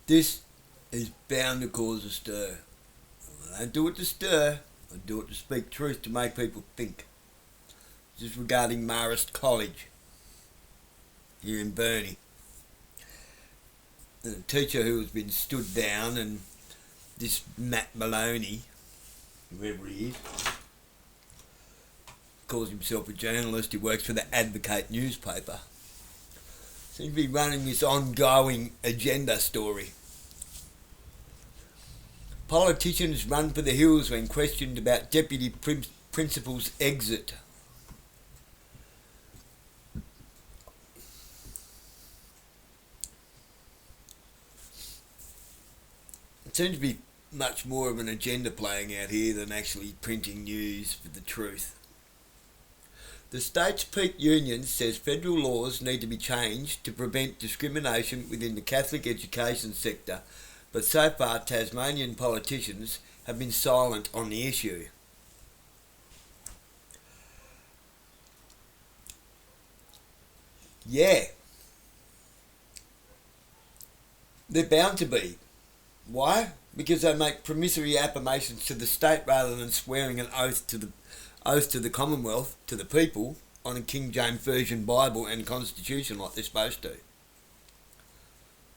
This is bound to cause a stir. I don't do it to stir, I do it to speak truth to make people think. This is regarding Marist College here in Burnie. A teacher who has been stood down, and this Matt Maloney, whoever he is, calls himself a journalist. He works for the Advocate newspaper. Seems to be running this ongoing agenda story. Politicians run for the hills when questioned about Deputy Principal's exit. It seems to be much more of an agenda playing out here than actually printing news for the truth. The state's peak union says federal laws need to be changed to prevent discrimination within the Catholic education sector, but so far Tasmanian politicians have been silent on the issue. Yeah, they're bound to be. Why? Because they make promissory affirmations to the state rather than swearing an oath to the Commonwealth, to the people, on a King James Version Bible and Constitution like they're supposed to.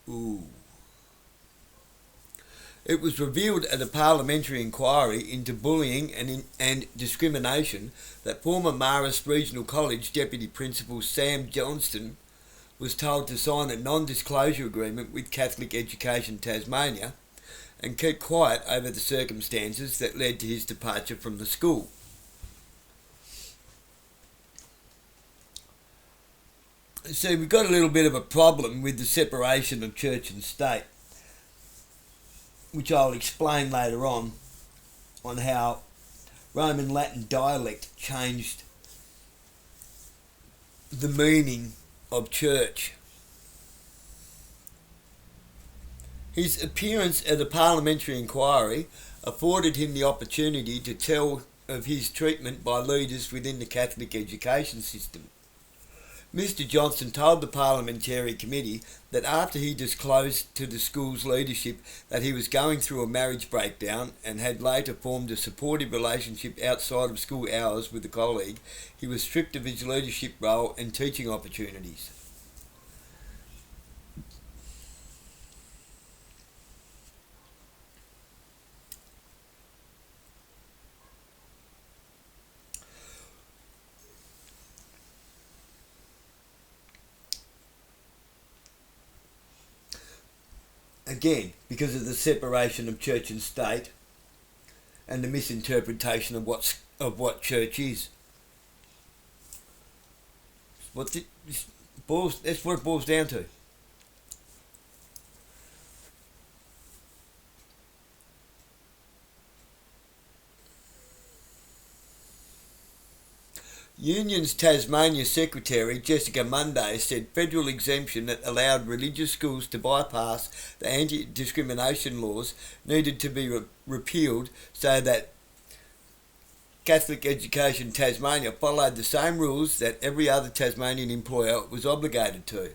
Ooh. It was revealed at a parliamentary inquiry into bullying and discrimination that former Marist Regional College Deputy Principal Sam Johnston was told to sign a non-disclosure agreement with Catholic Education Tasmania and keep quiet over the circumstances that led to his departure from the school. See, we've got a little bit of a problem with the separation of church and state, which I'll explain later on how Roman Latin dialect changed the meaning of church. His appearance at a parliamentary inquiry afforded him the opportunity to tell of his treatment by leaders within the Catholic education system. Mr. Johnson told the parliamentary committee that after he disclosed to the school's leadership that he was going through a marriage breakdown and had later formed a supportive relationship outside of school hours with a colleague, he was stripped of his leadership role and teaching opportunities. Again, because of the separation of church and state and the misinterpretation of what church is. That's what it boils down to. Union's Tasmania Secretary Jessica Monday said federal exemption that allowed religious schools to bypass the anti-discrimination laws needed to be repealed so that Catholic Education Tasmania followed the same rules that every other Tasmanian employer was obligated to.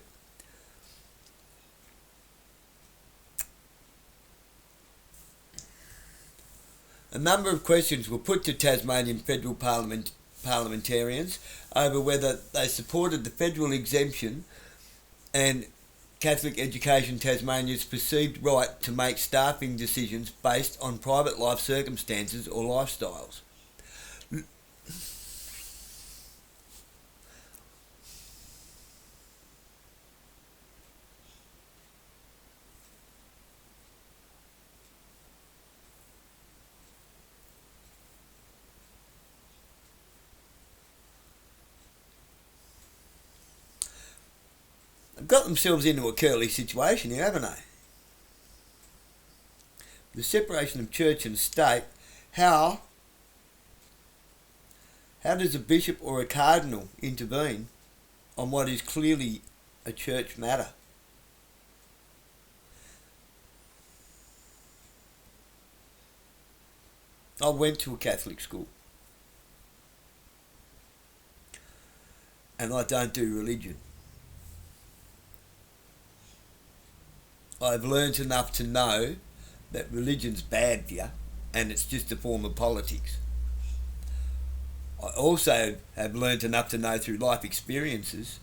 A number of questions were put to Tasmanian federal parliamentarians over whether they supported the federal exemption and Catholic Education Tasmania's perceived right to make staffing decisions based on private life circumstances or lifestyles. They've got themselves into a curly situation here, haven't they? The separation of church and state, how does a bishop or a cardinal intervene on what is clearly a church matter? I went to a Catholic school and I don't do religion. I've learnt enough to know that religion's bad for you and it's just a form of politics. I also have learnt enough to know through life experiences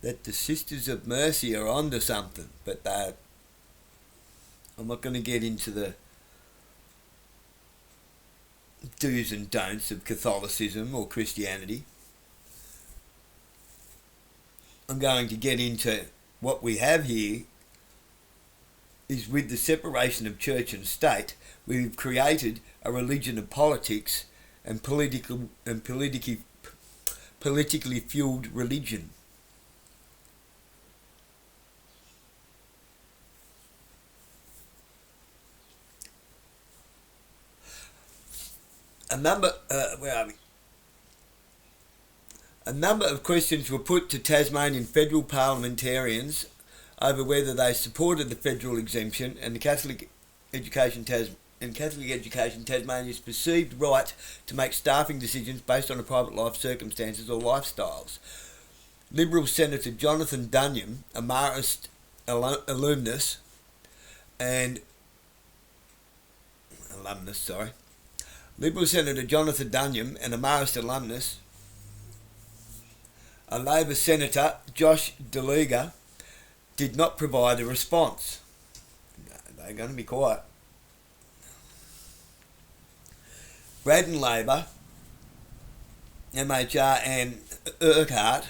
that the Sisters of Mercy are onto something, but I'm not going to get into the do's and don'ts of Catholicism or Christianity. I'm going to get into what we have here is with the separation of church and state, we've created a religion of politics and politically fueled religion. A number of questions were put to Tasmanian federal parliamentarians over whether they supported the federal exemption and the Catholic education Tasmania's perceived right to make staffing decisions based on a private life circumstances or lifestyles. Liberal Senator Jonathan Dunyam, a Marist alumnus, Liberal Senator Jonathan Dunyam and a Marist alumnus, a Labor Senator, Josh DeLuga, did not provide a response. They're going to be quiet. Braddon Labor, MHR Anne Urquhart,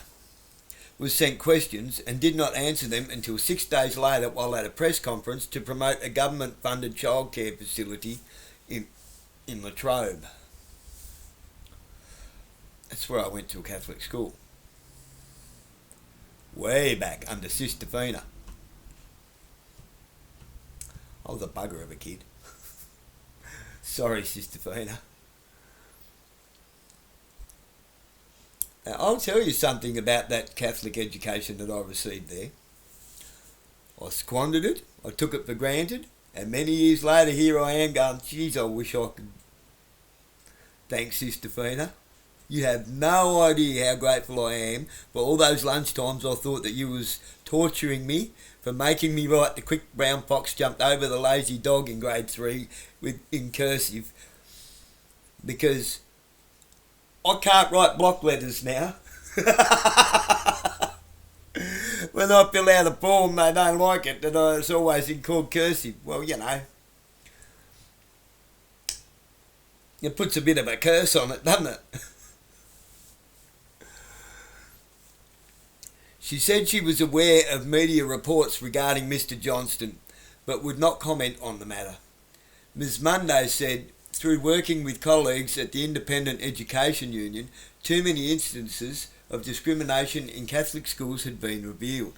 was sent questions and did not answer them until 6 days later while at a press conference to promote a government-funded childcare facility in Latrobe. That's where I went to a Catholic school. Way back under Sister Fina. I was a bugger of a kid. Sorry, Sister Fina. Now, I'll tell you something about that Catholic education that I received there. I squandered it, I took it for granted, and many years later here I am going, geez, I wish I could. Thanks, Sister Fina. You have no idea how grateful I am for all those lunchtimes I thought that you was torturing me for making me write the quick brown fox jumped over the lazy dog in grade 3 in cursive, because I can't write block letters now. When I fill out a form they don't like it, that it's always in called cursive. Well, you know, it puts a bit of a curse on it, doesn't it? She said she was aware of media reports regarding Mr. Johnston, but would not comment on the matter. Ms. Munday said, through working with colleagues at the Independent Education Union, too many instances of discrimination in Catholic schools had been revealed.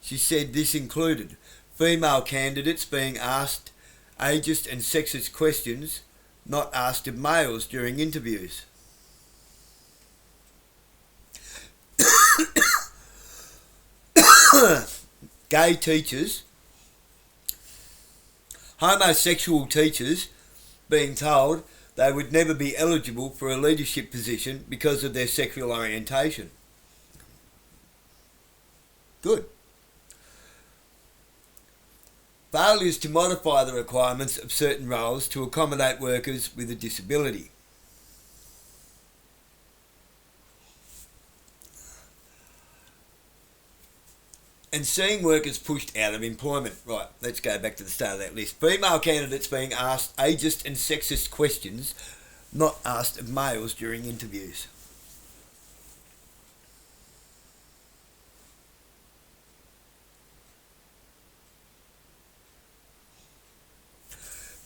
She said this included female candidates being asked ageist and sexist questions not asked of males during interviews. Gay teachers, homosexual teachers being told they would never be eligible for a leadership position because of their sexual orientation. Good. Failures to modify the requirements of certain roles to accommodate workers with a disability. And seeing workers pushed out of employment. Right, let's go back to the start of that list. Female candidates being asked ageist and sexist questions not asked of males during interviews.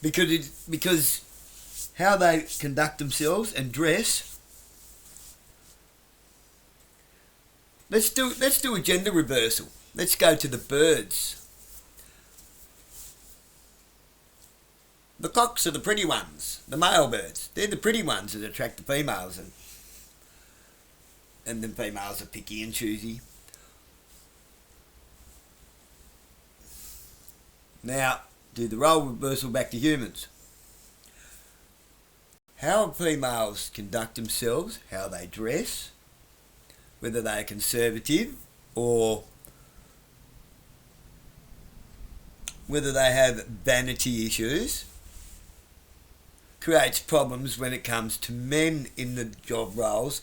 Because how they conduct themselves and dress. Let's do a gender reversal. Let's go to the birds. The cocks are the pretty ones, the male birds. They're the pretty ones that attract the females, and the females are picky and choosy. Now, do the role reversal back to humans. how females conduct themselves, how they dress, whether they are conservative or whether they have vanity issues, creates problems when it comes to men in the job roles.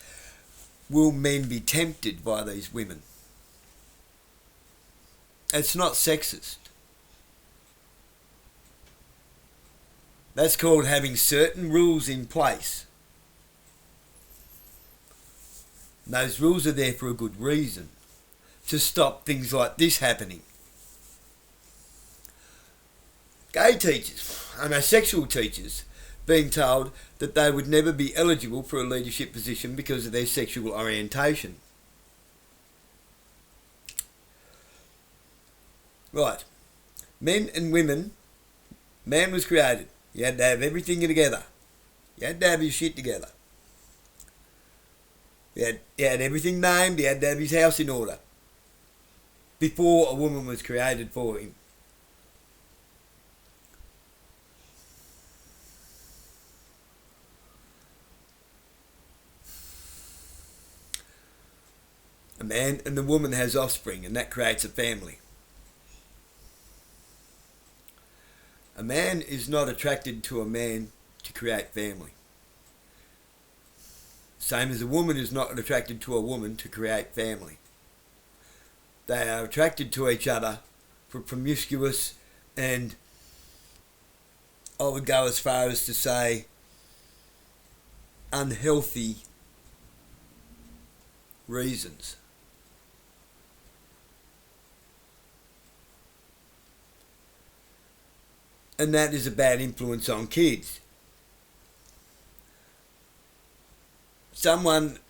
Will men be tempted by these women? It's not sexist. That's called having certain rules in place. Those rules are there for a good reason, to stop things like this happening. Gay teachers, homosexual teachers, being told that they would never be eligible for a leadership position because of their sexual orientation. Right. Men and women, man was created. You had to have everything together. You had to have your shit together. He had everything named, he had to have his house in order before a woman was created for him. A man and the woman has offspring, and that creates a family. A man is not attracted to a man to create family. Same as a woman is not attracted to a woman to create family. They are attracted to each other for promiscuous and, I would go as far as to say, unhealthy reasons. And that is a bad influence on kids. Someone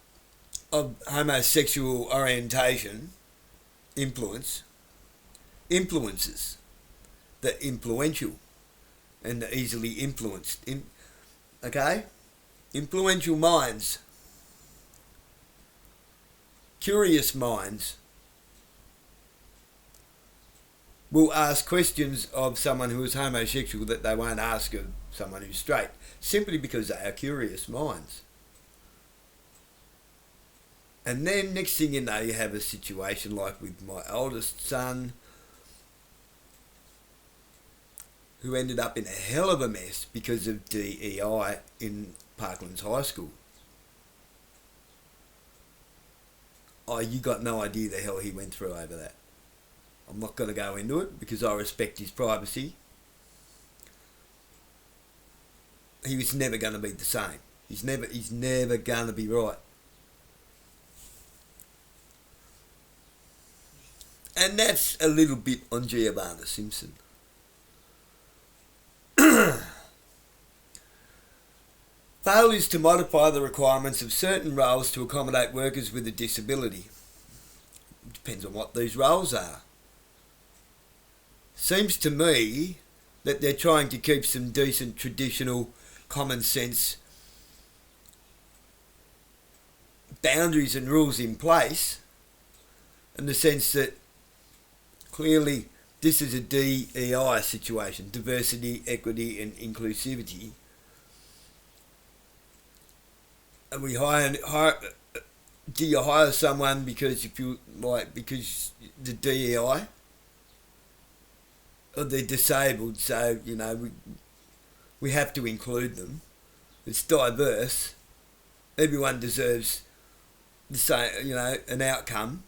of homosexual orientation influences the influential and the easily influenced. Okay? Influential minds, curious minds, will ask questions of someone who is homosexual that they won't ask of someone who's straight, simply because they are curious minds. And then next thing you know, you have a situation like with my oldest son, who ended up in a hell of a mess because of DEI in Parklands High School. Oh, you got no idea the hell he went through over that. I'm not going to go into it because I respect his privacy. He was never going to be the same. He's never going to be right. And that's a little bit on Giovanna Simpson. Failures to modify the requirements of certain roles to accommodate workers with a disability. It depends on what these roles are. Seems to me that they're trying to keep some decent, traditional, common sense boundaries and rules in place, in the sense that clearly this is a DEI situation, diversity, equity and inclusivity. And do you hire someone because because the DEI? Or they're disabled, so, we have to include them. It's diverse. Everyone deserves the same, an outcome.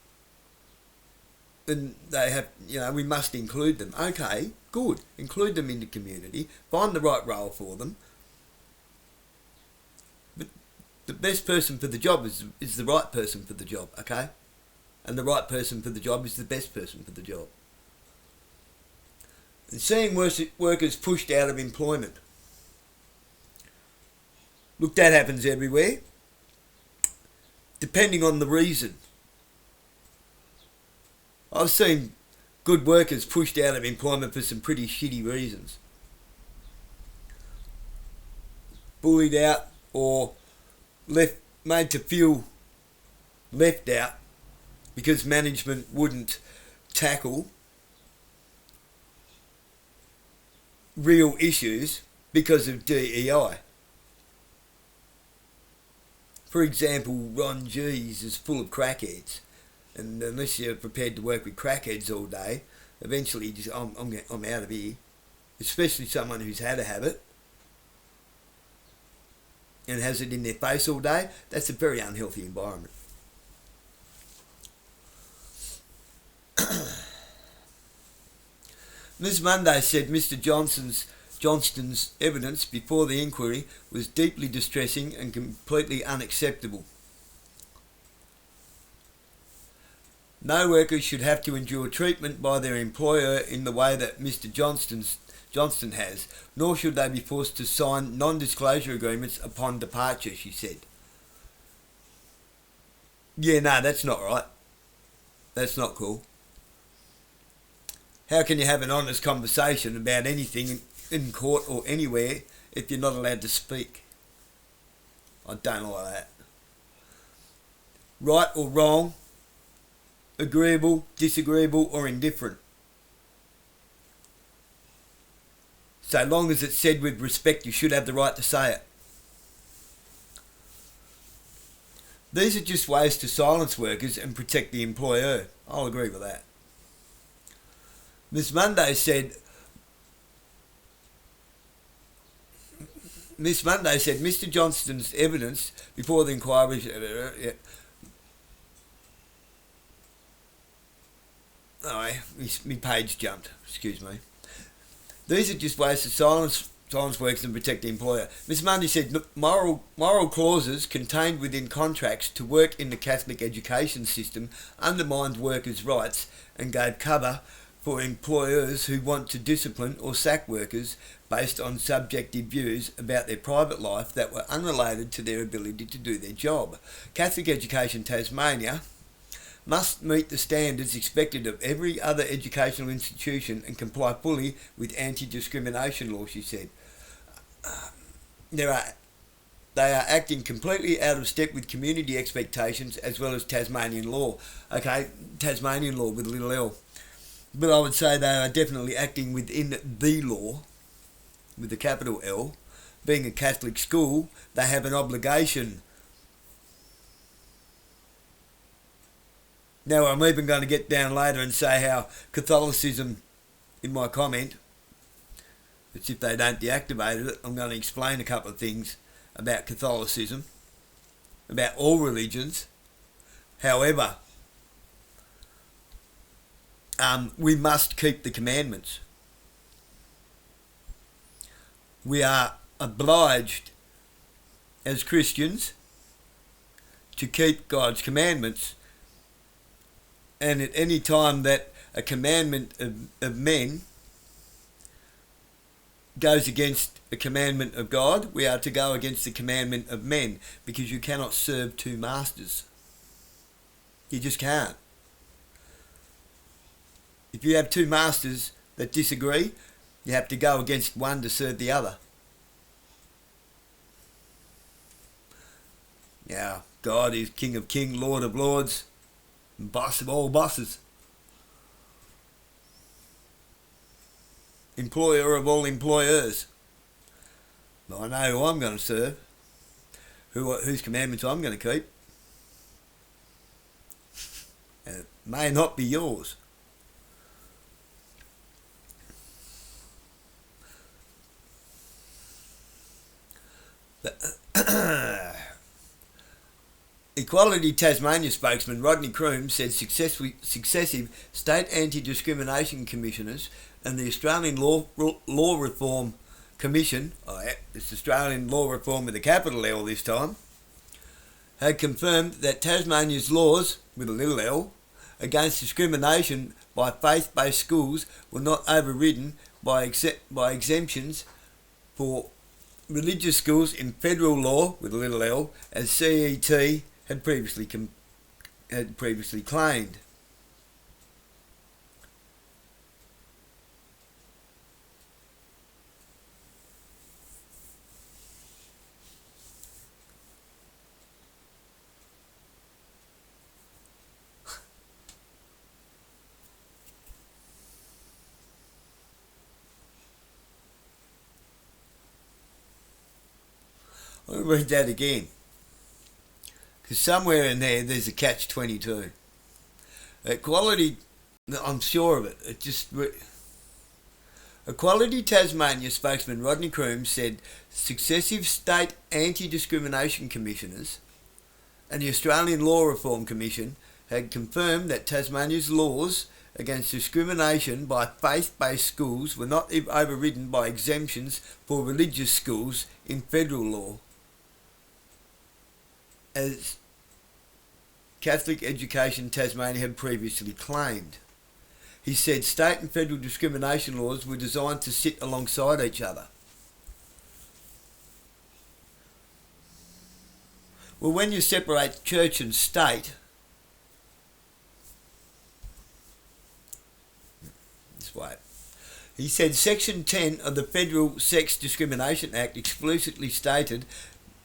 And they have, we must include them. Okay, good. Include them in the community. Find the right role for them. But the best person for the job is the right person for the job, okay? And the right person for the job is the best person for the job. And seeing workers pushed out of employment. Look, that happens everywhere, depending on the reason. I've seen good workers pushed out of employment for some pretty shitty reasons. Bullied out or made to feel left out because management wouldn't tackle real issues because of DEI. For example, Ron G's is full of crackheads, and unless you're prepared to work with crackheads all day, eventually I'm out of here. Especially someone who's had a habit and has it in their face all day. That's a very unhealthy environment. Ms. Monday said Mr. Johnston's evidence before the inquiry was deeply distressing and completely unacceptable. No workers should have to endure treatment by their employer in the way that Mr. Johnston has, nor should they be forced to sign non-disclosure agreements upon departure, she said. Yeah, no, that's not right. That's not cool. How can you have an honest conversation about anything in court or anywhere if you're not allowed to speak? I don't like that. Right or wrong, agreeable, disagreeable or indifferent. So long as it's said with respect, you should have the right to say it. These are just ways to silence workers and protect the employer. I'll agree with that. Ms. Monday said Mr. Johnston's evidence before the inquiry... Alright, my page jumped. Excuse me. These are just ways to silence workers and protect the employer. Ms. Monday said moral clauses contained within contracts to work in the Catholic education system undermined workers' rights and gave cover for employers who want to discipline or sack workers based on subjective views about their private life that were unrelated to their ability to do their job. Catholic Education Tasmania must meet the standards expected of every other educational institution and comply fully with anti-discrimination law, she said. They are acting completely out of step with community expectations as well as Tasmanian law. Okay, Tasmanian law with a little L. But I would say they are definitely acting within the law, with a capital L. Being a Catholic school, they have an obligation. Now, I'm even going to get down later and say how Catholicism, in my comment, it's if they don't deactivate it, I'm going to explain a couple of things about Catholicism, about all religions. However, we must keep the commandments. We are obliged as Christians to keep God's commandments, and at any time that a commandment of men goes against the commandment of God, we are to go against the commandment of men, because you cannot serve two masters. You just can't. If you have two masters that disagree, you have to go against one to serve the other. Now, God is King of Kings, Lord of Lords, and boss of all bosses. Employer of all employers. I know who I'm going to serve, whose commandments I'm going to keep. And it may not be yours. Equality Tasmania spokesman Rodney Croom said successive state anti-discrimination commissioners and the Australian Law Reform Commission, it's Australian Law Reform with a capital L this time, had confirmed that Tasmania's laws, with a little l, against discrimination by faith-based schools were not overridden by exemptions for religious schools in federal law, with a little l, as CET had previously claimed. I'll read that again. Because somewhere in there's a catch-22. Equality, I'm sure of it. Equality Tasmania spokesman Rodney Croom said successive state anti-discrimination commissioners and the Australian Law Reform Commission had confirmed that Tasmania's laws against discrimination by faith-based schools were not overridden by exemptions for religious schools in federal law, as Catholic Education Tasmania had previously claimed. He said state and federal discrimination laws were designed to sit alongside each other. Well, when you separate church and state, this way. He said Section 10 of the Federal Sex Discrimination Act explicitly stated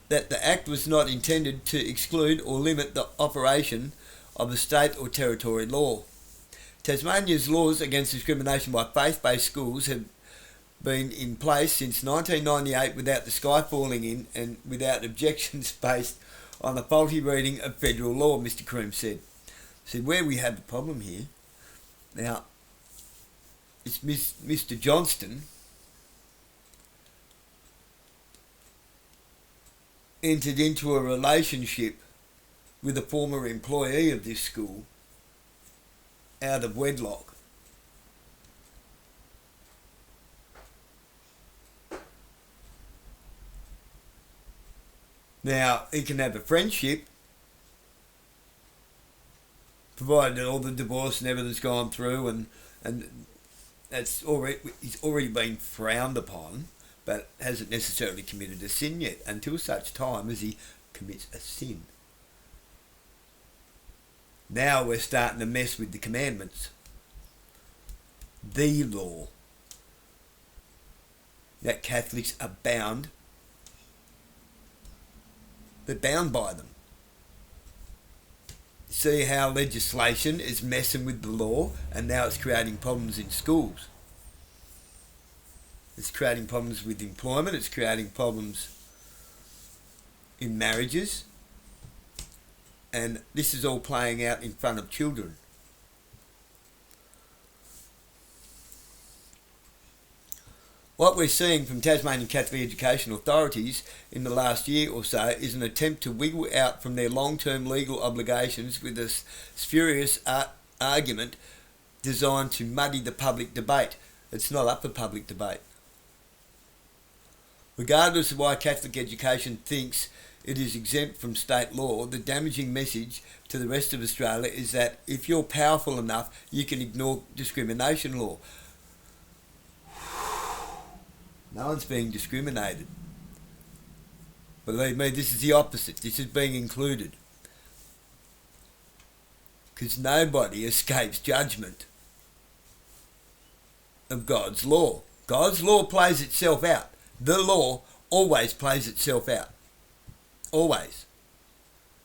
that the Act was not intended to exclude or limit the operation of a state or territory law. Tasmania's laws against discrimination by faith-based schools have been in place since 1998 without the sky falling in and without objections based on a faulty reading of federal law, Mr. Croom said. See, where we have a problem here, now, it's Mr. Johnston entered into a relationship with a former employee of this school out of wedlock. Now, he can have a friendship, provided that all the divorce and everything's gone through and that's already, he's already been frowned upon, but hasn't necessarily committed a sin yet, until such time as he commits a sin. Now we're starting to mess with the commandments. The law. That Catholics are bound. They're bound by them. See how legislation is messing with the law, and now it's creating problems in schools. It's creating problems with employment, it's creating problems in marriages, and this is all playing out in front of children. What we're seeing from Tasmanian Catholic education authorities in the last year or so is an attempt to wiggle out from their long-term legal obligations with a spurious argument designed to muddy the public debate. It's not up for public debate. Regardless of why Catholic education thinks it is exempt from state law, the damaging message to the rest of Australia is that if you're powerful enough, you can ignore discrimination law. No one's being discriminated. Believe me, this is the opposite. This is being included. Because nobody escapes judgment of God's law. God's law plays itself out. The law always plays itself out. Always.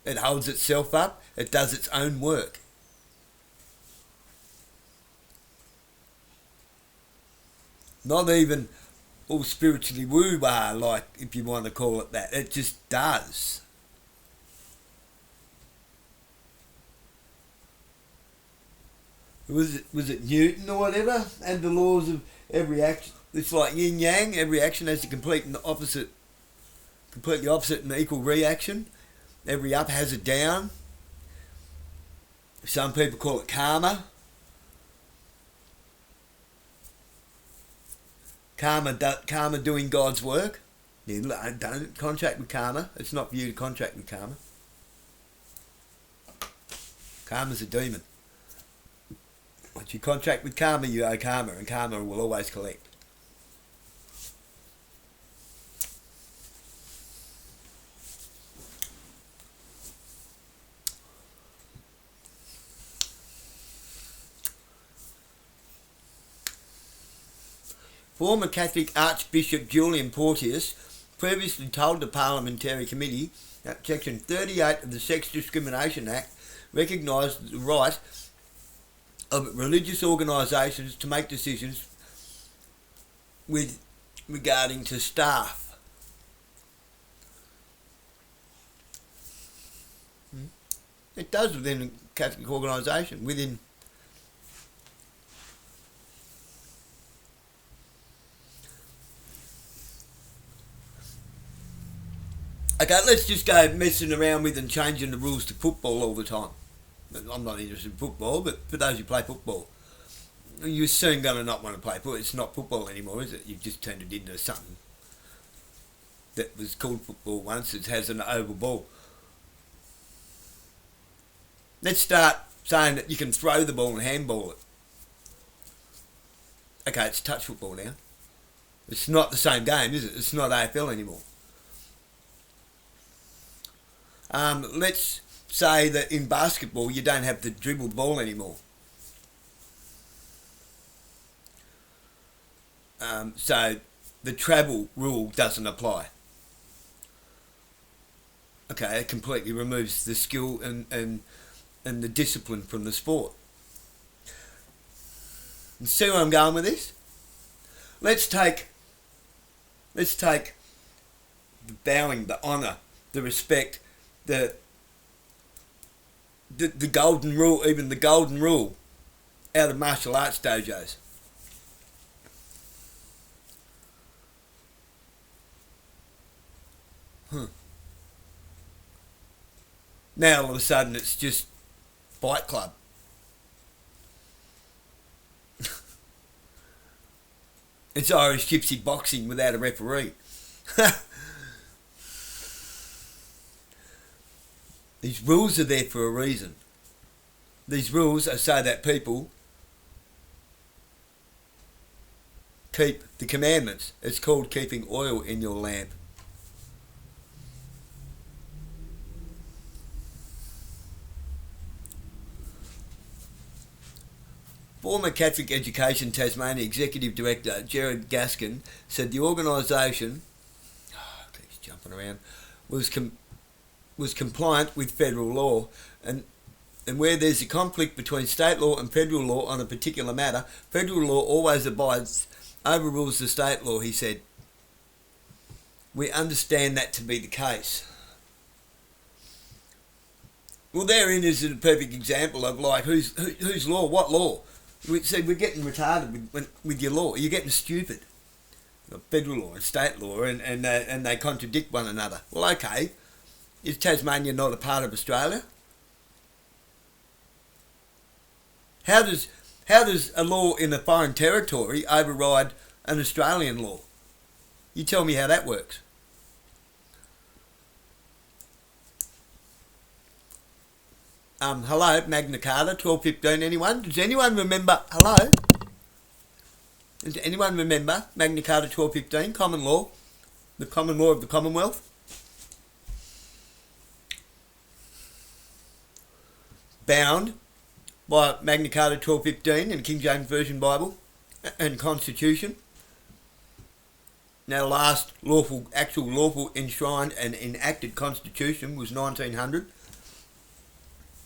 It holds itself up. It does its own work. Not even all spiritually woo-wah, like, if you want to call it that. It just does. Was it Newton or whatever? And the laws of every action. It's like yin-yang. Every action has a completely opposite and equal reaction. Every up has a down. Some people call it karma. Karma doing God's work. Don't contract with karma. It's not for you to contract with karma. Karma's a demon. Once you contract with karma, you owe karma, and karma will always collect. Former Catholic Archbishop Julian Pontius previously told the Parliamentary Committee that Section 38 of the Sex Discrimination Act recognised the right of religious organisations to make decisions regarding to staff. It does within a Catholic organisation, within... Okay, let's just go messing around with and changing the rules to football all the time. I'm not interested in football, but for those who play football, you're soon going to not want to play football. It's not football anymore, is it? You've just turned it into something that was called football once. It has an oval ball. Let's start saying that you can throw the ball and handball it. Okay, it's touch football now. It's not the same game, is it? It's not AFL anymore. Let's say that in basketball you don't have to dribble the ball anymore. So the travel rule doesn't apply. Okay, it completely removes the skill and the discipline from the sport. And see where I'm going with this? Let's take the bowing, the honour, the respect, the golden rule, even the golden rule, out of martial arts dojos. Now all of a sudden it's just Fight Club. It's Irish gypsy boxing without a referee. These rules are there for a reason. These rules are so that people keep the commandments. It's called keeping oil in your lamp. Former Catholic Education Tasmania Executive Director Gerard Gaskin said the organisation, keeps jumping around, was compliant with federal law, and where there's a conflict between state law and federal law on a particular matter, federal law always overrules the state law, he said. We understand that to be the case. Well, therein is a perfect example of like whose law, what law. See, we're getting retarded with your law. You're getting stupid. Federal law and state law, and they contradict one another. Well, okay. Is Tasmania not a part of Australia? How does a law in a foreign territory override an Australian law? You tell me how that works. Hello, Magna Carta, 1215, anyone? Does anyone remember, hello? Does anyone remember Magna Carta 1215, common law, the common law of the Commonwealth? Bound by Magna Carta 1215 and King James Version Bible and Constitution. Now, the last actual lawful enshrined and enacted Constitution was 1900.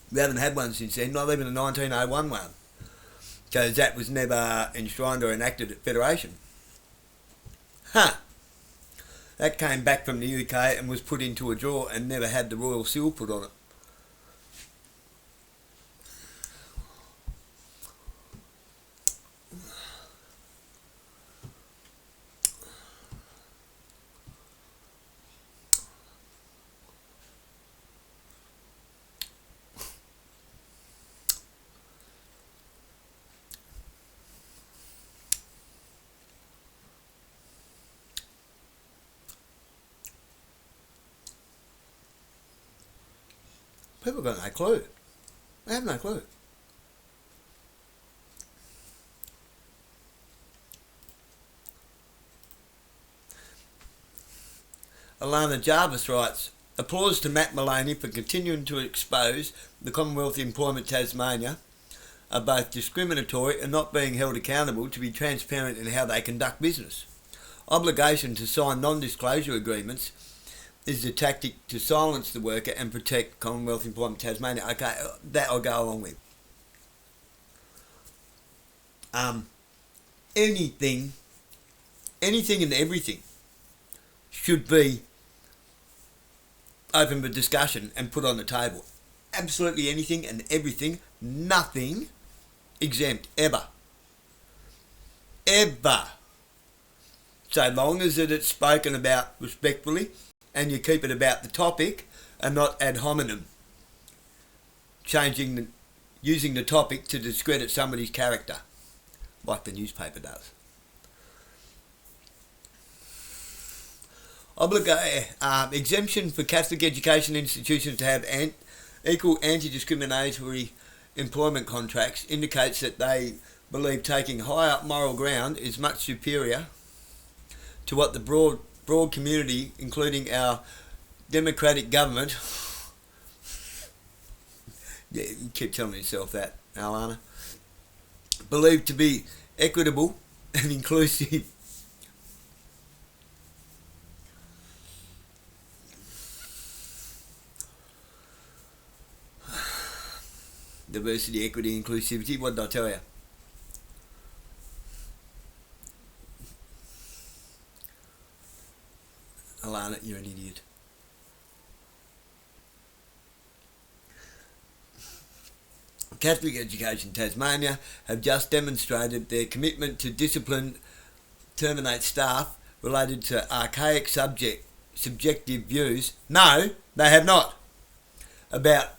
We haven't had one since then, not even a 1901 one, because that was never enshrined or enacted at Federation. That came back from the UK and was put into a drawer and never had the royal seal put on it. People got no clue. They have no clue. Alana Jarvis writes, applause to Matt Maloney for continuing to expose the Commonwealth Employment Tasmania are both discriminatory and not being held accountable to be transparent in how they conduct business. Obligation to sign non-disclosure agreements is a tactic to silence the worker and protect Commonwealth Employment Tasmania. Okay, that I'll go along with. Anything and everything should be open for discussion and put on the table. absolutely anything and everything, nothing exempt, ever. Ever. So long as it's spoken about respectfully and you keep it about the topic and not ad hominem, using the topic to discredit somebody's character, like the newspaper does. Exemption for Catholic education institutions to have equal anti-discriminatory employment contracts indicates that they believe taking higher moral ground is much superior to what the broad community, including our democratic government, yeah, you keep telling yourself that, Alana, believe to be equitable and inclusive. Diversity, equity, inclusivity. What did I tell you? Alana, you're an idiot. Catholic Education Tasmania have just demonstrated their commitment to discipline, terminate staff related to archaic subjective views. No, they have not. About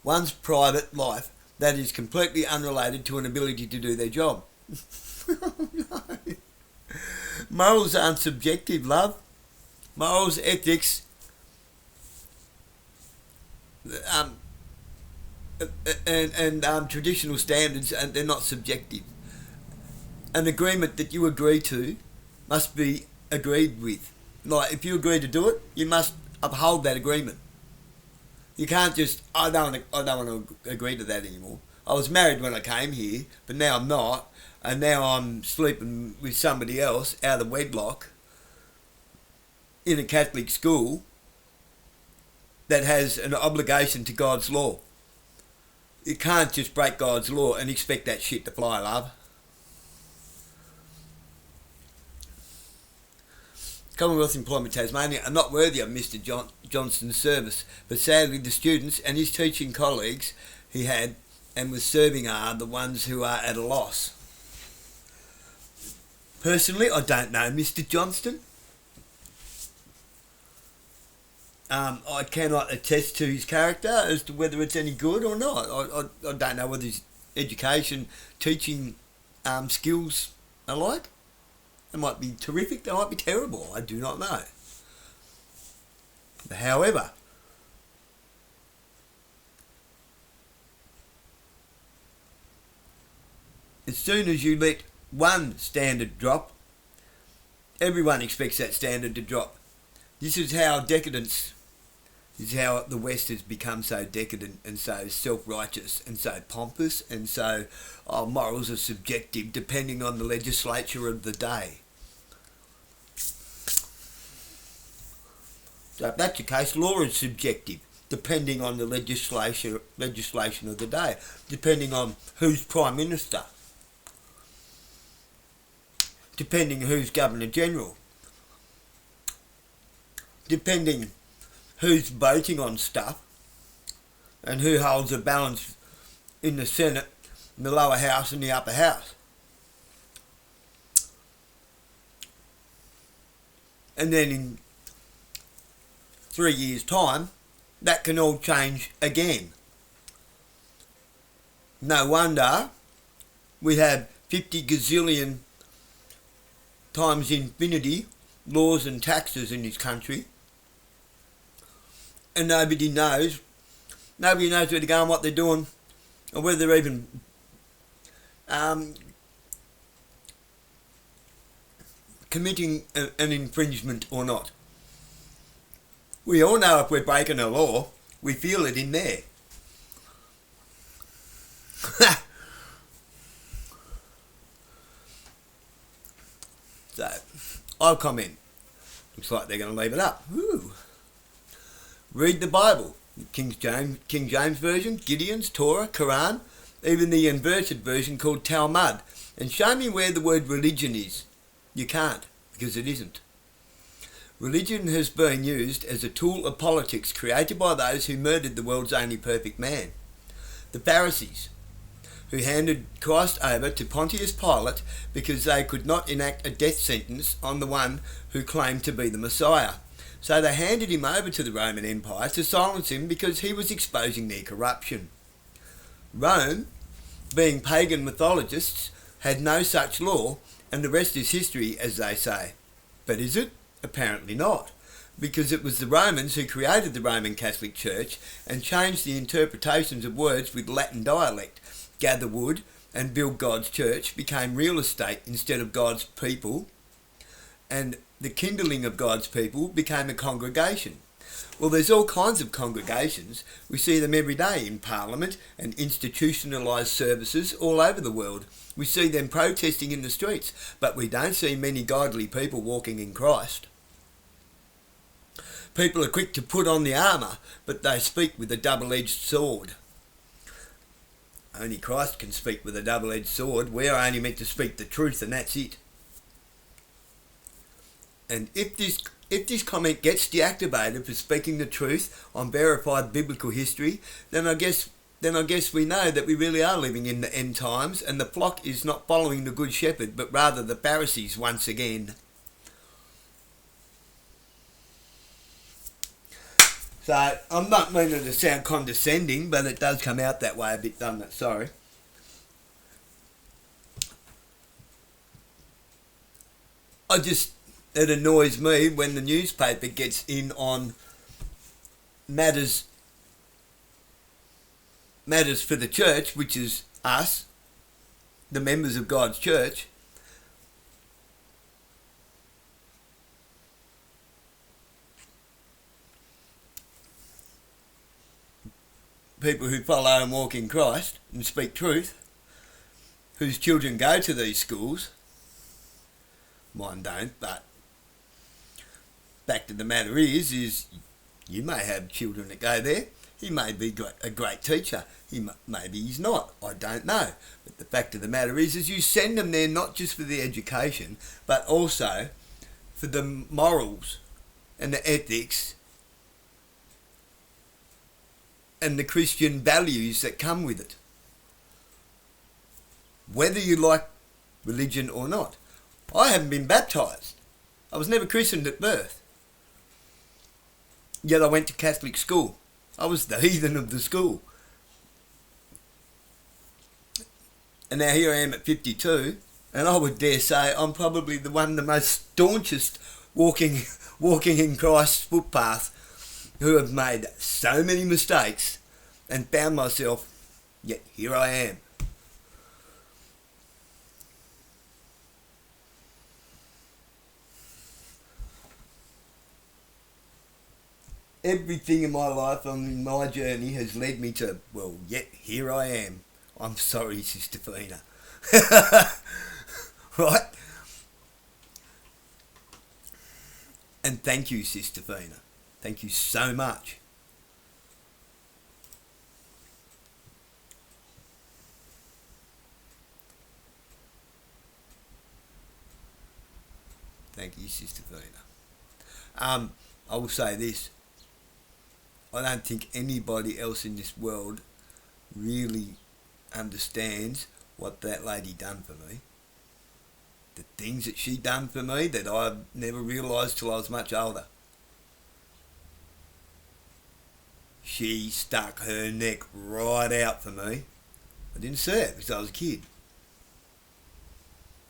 one's private life that is completely unrelated to an ability to do their job. No. Morals aren't subjective, love. Morals, ethics, and traditional standards, and they're not subjective. An agreement that you agree to must be agreed with. Like, if you agree to do it, you must uphold that agreement. You can't just, I don't want to agree to that anymore. I was married when I came here, but now I'm not, and now I'm sleeping with somebody else out of wedlock in a Catholic school that has an obligation to God's law. You can't just break God's law and expect that shit to fly, love. Commonwealth Employment Tasmania are not worthy of Mr. Johnston's service, but sadly the students and his teaching colleagues he had and was serving are the ones who are at a loss. Personally, I don't know Mr. Johnston. I cannot attest to his character as to whether it's any good or not. I don't know what his education, teaching skills are like. They might be terrific, they might be terrible, I do not know. However, as soon as you let one standard drop, everyone expects that standard to drop. This is how decadence, this is how the West has become so decadent and so self-righteous and so pompous and so morals are subjective depending on the legislature of the day. So if that's the case, law is subjective, depending on the legislation of the day, depending on who's Prime Minister, depending who's Governor General, depending who's voting on stuff, and who holds the balance in the Senate, in the lower house and the upper house. And then in 3 years' time, that can all change again. No wonder we have 50 gazillion times infinity laws and taxes in this country, and nobody knows where they're going, what they're doing, or whether they're even committing an infringement or not. We all know if we're breaking a law, we feel it in there. So, I'll comment. Looks like they're going to leave it up. Woo. Read the Bible. King James Version, Gideons, Torah, Quaran, even the inverted version called Talmud. And show me where the word religion is. You can't, because it isn't. Religion has been used as a tool of politics created by those who murdered the world's only perfect man, the Pharisees, who handed Christ over to Pontius Pilot because they could not enact a death sentence on the one who claimed to be the Messiah. So they handed him over to the Roman Empire to silence him because he was exposing their corruption. Rome, being pagan mythologists, had no such law, and the rest is history, as they say. But is it? Apparently not, because it was the Romans who created the Roman Catholic Church and changed the interpretations of words with Latin Dialect. Gather wood and build God's church became real estate instead of God's people, and the kindling of God's people became a congregation. Well, there's all kinds of congregations. We see them every day in Parliament and institutionalized services all over the world. We see them protesting in the streets, but we don't see many godly people walking in Christ. People are quick to put on the armour, but they speak with a double-edged sword. Only Christ can speak with a double-edged sword. We're only meant to speak the truth, and that's it. And if this comment gets deactivated for speaking the truth on verified biblical history, then I guess we know that we really are living in the end times, and the flock is not following the Good Shepherd, but rather the Pharisees once again. So, I'm not meaning to sound condescending, but it does come out that way a bit, doesn't it? Sorry. It annoys me when the newspaper gets in on matters for the church, which is us, the members of God's church. People who follow and walk in Christ and speak truth, whose children go to these schools. Mine don't, but fact of the matter is you may have children that go there. He may be a great teacher. Maybe he's not. I don't know. But the fact of the matter is you send them there not just for the education, but also for the morals and the ethics and the Christian values that come with it. Whether you like religion or not. I haven't been baptised. I was never christened at birth. Yet I went to Catholic school. I was the heathen of the school. And now here I am at 52, and I would dare say I'm probably the most staunchest walking in Christ's footpath, who have made so many mistakes and found myself, yet here I am. Everything in my life on my journey has led me to, well, yet here I am. I'm sorry, Sister Fina. Right? And thank you, Sister Fina. Thank you so much. Thank you, Sister Fina. I will say this. I don't think anybody else in this world really understands what that lady done for me. The things that she done for me that I never realised till I was much older. She stuck her neck right out for me. I didn't see it because I was a kid.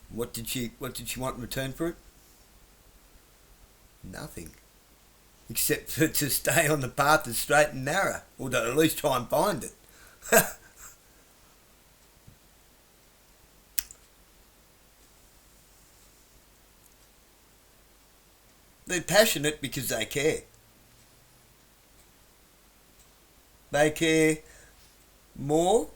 What did she want in return for it? Nothing. Except for to stay on the path that's straight and narrow, or to at least try and find it. They're passionate because they care. They care more.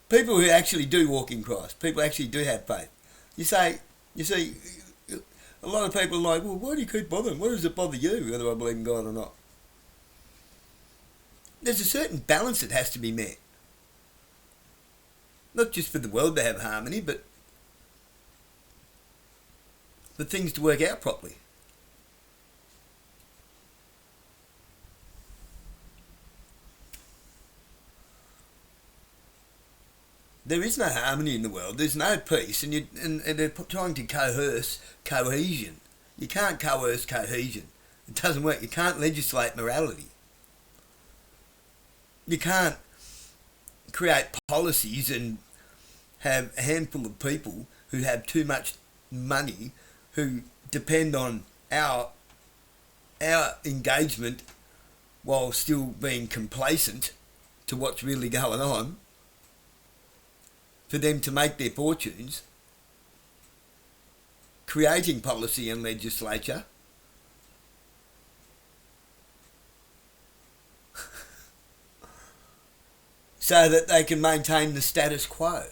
People who actually do walk in Christ, people actually do have faith. You see, a lot of people are like, well, why do you keep bothering? Why does it bother you whether I believe in God or not? There's a certain balance that has to be met. Not just for the world to have harmony, but for things to work out properly. There is no harmony in the world. There's no peace, and they're trying to coerce cohesion. You can't coerce cohesion. It doesn't work. You can't legislate morality. You can't create policies and have a handful of people who have too much money who depend on our engagement while still being complacent to what's really going on, for them to make their fortunes creating policy and legislature so that they can maintain the status quo.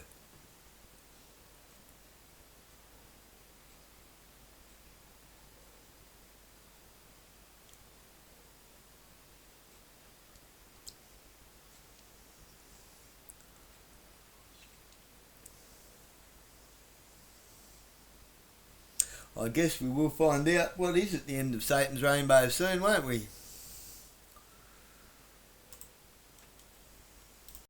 I guess we will find out what is at the end of Satan's rainbow soon, won't we?